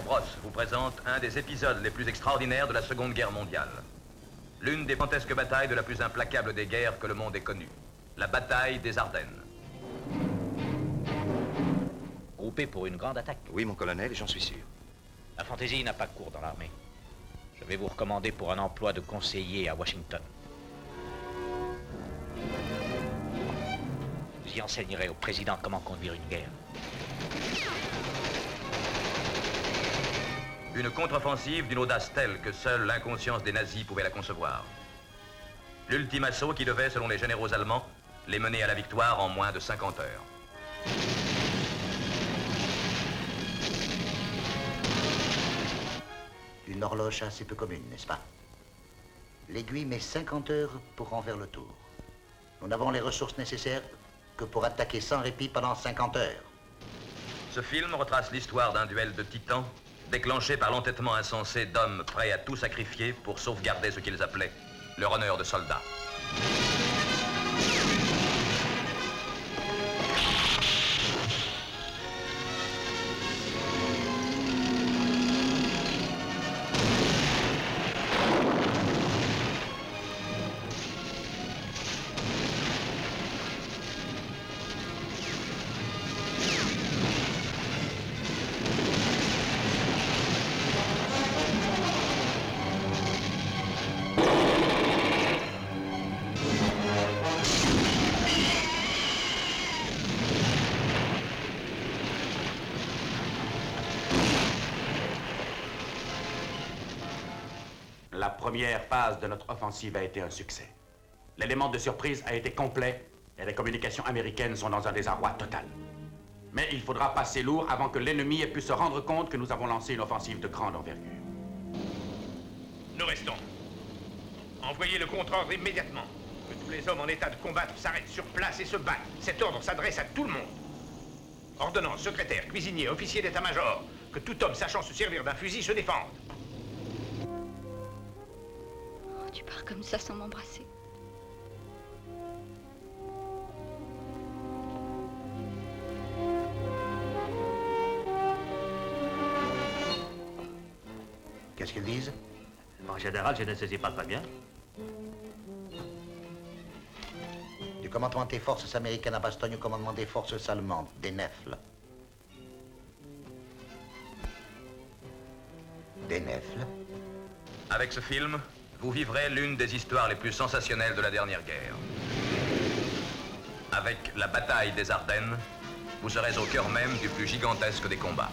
Bros vous présente un des épisodes les plus extraordinaires de la Seconde Guerre mondiale. L'une des fantasques batailles de la plus implacable des guerres que le monde ait connue. La bataille des Ardennes. Groupé pour une grande attaque. Oui, mon colonel, et j'en suis sûr. La fantaisie n'a pas cours dans l'armée. Je vais vous recommander pour un emploi de conseiller à Washington. Vous y enseignerez au président comment conduire une guerre. Une contre-offensive d'une audace telle que seule l'inconscience des nazis pouvait la concevoir. L'ultime assaut qui devait, selon les généraux allemands, les mener à la victoire en moins de 50 heures. Une horloge assez peu commune, n'est-ce pas? L'aiguille met 50 heures pour en faire le tour. Nous n'avons les ressources nécessaires que pour attaquer sans répit pendant 50 heures. Ce film retrace l'histoire d'un duel de titans déclenché par l'entêtement insensé d'hommes prêts à tout sacrifier pour sauvegarder ce qu'ils appelaient leur honneur de soldats. La première phase de notre offensive a été un succès. L'élément de surprise a été complet et les communications américaines sont dans un désarroi total. Mais il faudra passer lourd avant que l'ennemi ait pu se rendre compte que nous avons lancé une offensive de grande envergure. Nous restons. Envoyez le contre-ordre immédiatement. Que tous les hommes en état de combattre s'arrêtent sur place et se battent. Cet ordre s'adresse à tout le monde. Ordonnance, secrétaire, cuisinier, officier d'état-major. Que tout homme sachant se servir d'un fusil se défende. Oh, tu pars comme ça sans m'embrasser. Qu'est-ce qu'ils disent? En général, je ne saisis pas très bien. Du commandement des forces américaines à Bastogne au commandement des forces allemandes, des Nefles. Des Nefles? Avec ce film, vous vivrez l'une des histoires les plus sensationnelles de la dernière guerre. Avec la bataille des Ardennes, vous serez au cœur même du plus gigantesque des combats.